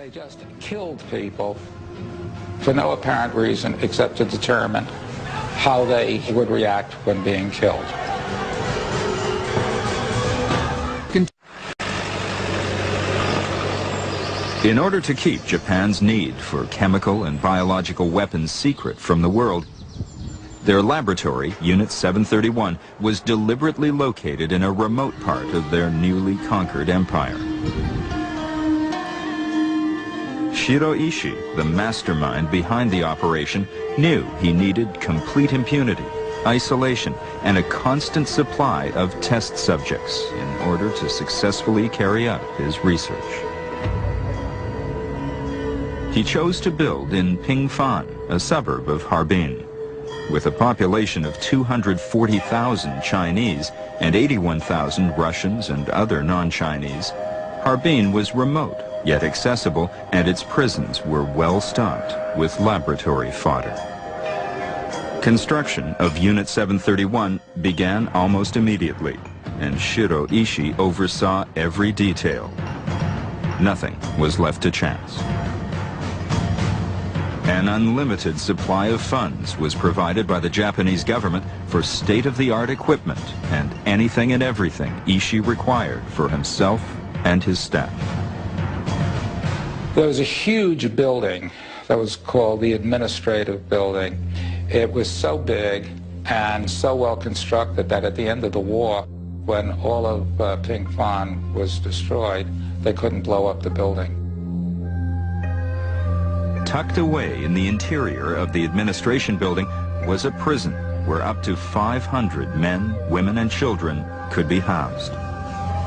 They just killed people for no apparent reason except to determine how they would react when being killed. In order to keep Japan's need for chemical and biological weapons secret from the world, their laboratory, Unit 731, was deliberately located in a remote part of their newly conquered empire. Shiro Ishii, the mastermind behind the operation, knew he needed complete impunity, isolation, and a constant supply of test subjects in order to successfully carry out his research. He chose to build in Pingfan, a suburb of Harbin. With a population of 240,000 Chinese and 81,000 Russians and other non-Chinese, Harbin was remote, yet accessible, and its prisons were well stocked with laboratory fodder. Construction of Unit 731 began almost immediately, and Shiro Ishii oversaw every detail. Nothing was left to chance. An unlimited supply of funds was provided by the Japanese government for state-of-the-art equipment and anything and everything Ishii required for himself and his staff. There was a huge building that was called the administrative building. It was so big and so well constructed that at the end of the war, when all of Pingfan was destroyed, they couldn't blow up the building. Tucked away in the interior of the administration building was a prison where up to 500 men, women, and children could be housed.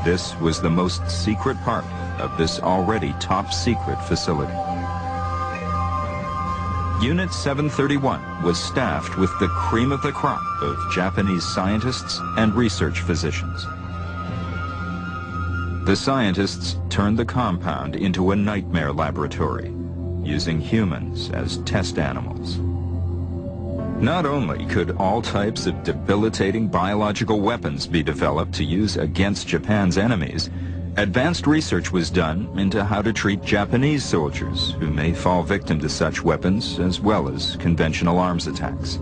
This was the most secret part of this already top-secret facility. Unit 731 was staffed with the cream of the crop of Japanese scientists and research physicians. The scientists turned the compound into a nightmare laboratory, using humans as test animals. Not only could all types of debilitating biological weapons be developed to use against Japan's enemies, advanced research was done into how to treat Japanese soldiers who may fall victim to such weapons as well as conventional arms attacks.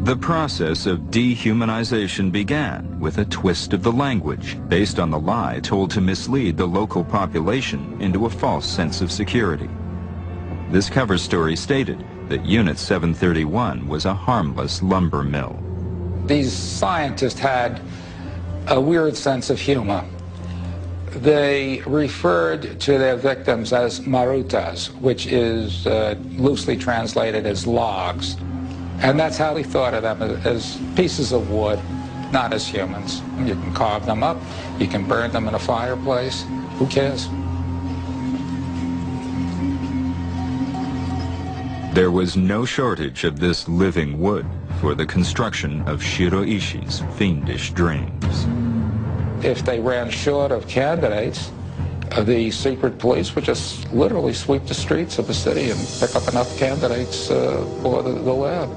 The process of dehumanization began with a twist of the language based on the lie told to mislead the local population into a false sense of security. This cover story stated that Unit 731 was a harmless lumber mill. These scientists had a weird sense of humor. They referred to their victims as marutas, which is loosely translated as logs. And that's how they thought of them, as pieces of wood, not as humans. You can carve them up, you can burn them in a fireplace, who cares? There was no shortage of this living wood for the construction of Shiro Ishii's fiendish dreams. If they ran short of candidates, the secret police would just literally sweep the streets of the city and pick up enough candidates for the lab.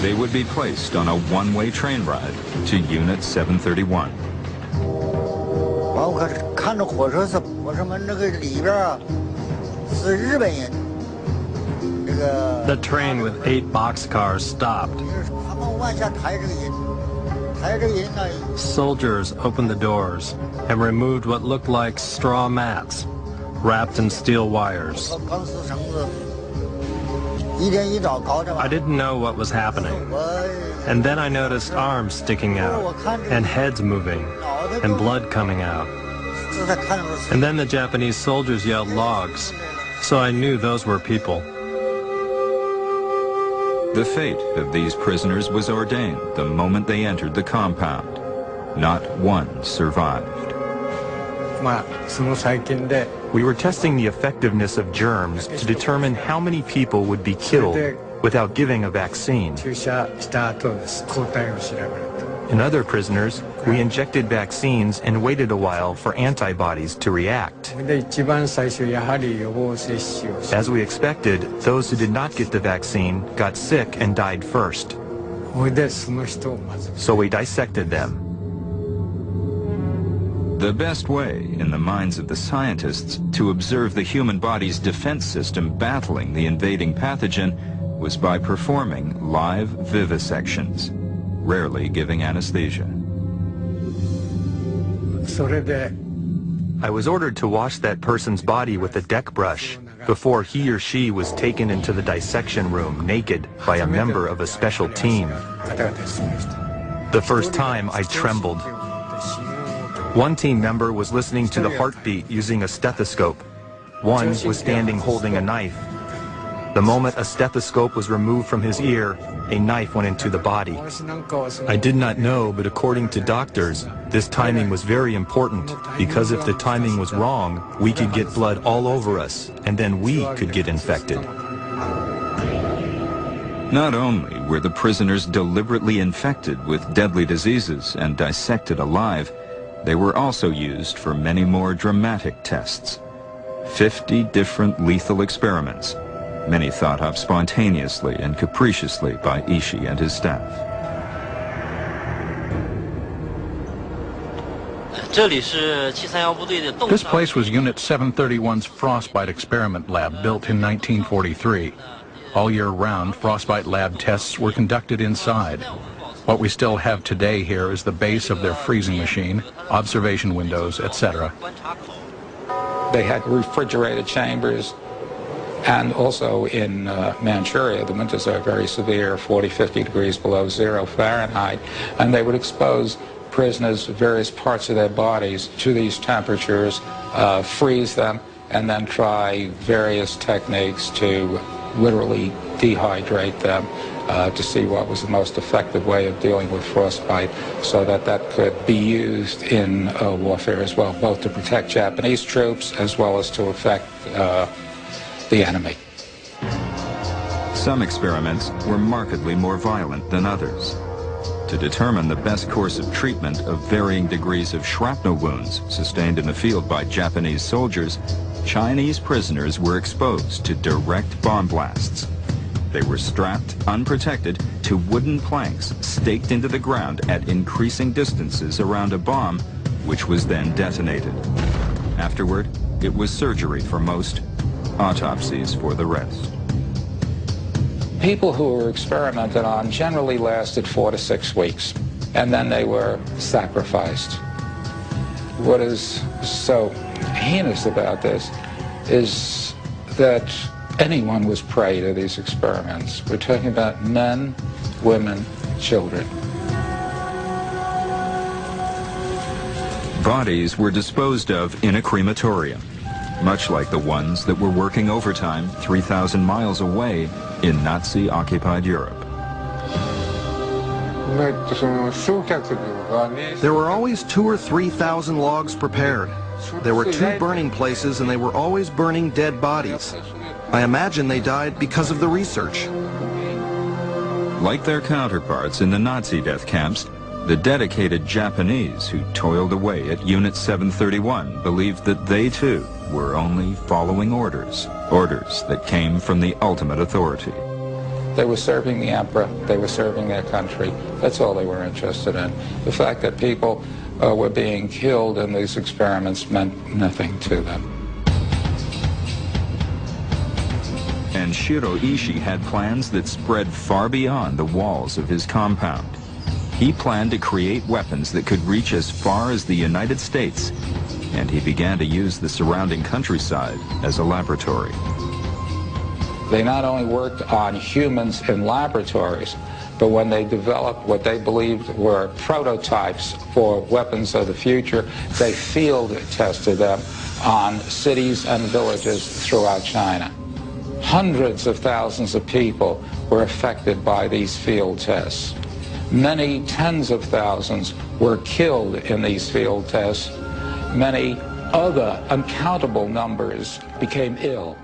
They would be placed on a one-way train ride to Unit 731. The train with 8 boxcars stopped. Soldiers opened the doors and removed what looked like straw mats, wrapped in steel wires. I didn't know what was happening. And then I noticed arms sticking out, and heads moving, and blood coming out. And then the Japanese soldiers yelled logs, so I knew those were people. The fate of these prisoners was ordained the moment they entered the compound. Not one survived. We were testing the effectiveness of germs to determine how many people would be killed without giving a vaccine. In other prisoners, we injected vaccines and waited a while for antibodies to react. As we expected, those who did not get the vaccine got sick and died first. So we dissected them. The best way, in the minds of the scientists, to observe the human body's defense system battling the invading pathogen was by performing live vivisections, rarely giving anesthesia. I was ordered to wash that person's body with a deck brush before he or she was taken into the dissection room naked by a member of a special team. The first time I trembled. One team member was listening to the heartbeat using a stethoscope. One was standing holding a knife. The moment a stethoscope was removed from his ear, a knife went into the body. I did not know, but according to doctors, this timing was very important, because if the timing was wrong, we could get blood all over us, and then we could get infected. Not only were the prisoners deliberately infected with deadly diseases and dissected alive, they were also used for many more dramatic tests. 50 different lethal experiments, many thought up spontaneously and capriciously by Ishii and his staff. This place was Unit 731's Frostbite Experiment Lab, built in 1943. All year round, Frostbite Lab tests were conducted inside. What we still have today here is the base of their freezing machine, observation windows, etc. They had refrigerated chambers, and also in Manchuria, the winters are very severe, 40, 50 degrees below 0 Fahrenheit, and they would expose prisoners, various parts of their bodies, to these temperatures, freeze them, and then try various techniques to literally dehydrate them to see what was the most effective way of dealing with frostbite, so that that could be used in warfare as well, both to protect Japanese troops as well as to affect the enemy. Some experiments were markedly more violent than others. To determine the best course of treatment of varying degrees of shrapnel wounds sustained in the field by Japanese soldiers, Chinese prisoners were exposed to direct bomb blasts. They were strapped, unprotected, to wooden planks staked into the ground at increasing distances around a bomb, which was then detonated. Afterward, it was surgery for most, autopsies for the rest. People who were experimented on generally lasted 4 to 6 weeks, and then they were sacrificed. What is so heinous about this is that anyone was prey to these experiments. We're talking about men, women, children. Bodies were disposed of in a crematorium, much like the ones that were working overtime 3,000 miles away in Nazi-occupied Europe. There were always 2,000 or 3,000 logs prepared. There were 2 burning places, and they were always burning dead bodies. I imagine they died because of the research. Like their counterparts in the Nazi death camps, the dedicated Japanese who toiled away at Unit 731 believed that they too were only following orders, orders that came from the ultimate authority. They were serving the emperor, they were serving their country. That's all they were interested in. The fact that people were being killed in these experiments meant nothing to them. And Shiro Ishii had plans that spread far beyond the walls of his compound. He planned to create weapons that could reach as far as the United States, and he began to use the surrounding countryside as a laboratory. They not only worked on humans in laboratories, but when they developed what they believed were prototypes for weapons of the future, they field tested them on cities and villages throughout China. Hundreds of thousands of people were affected by these field tests. Many tens of thousands were killed in these field tests. Many other uncountable numbers became ill.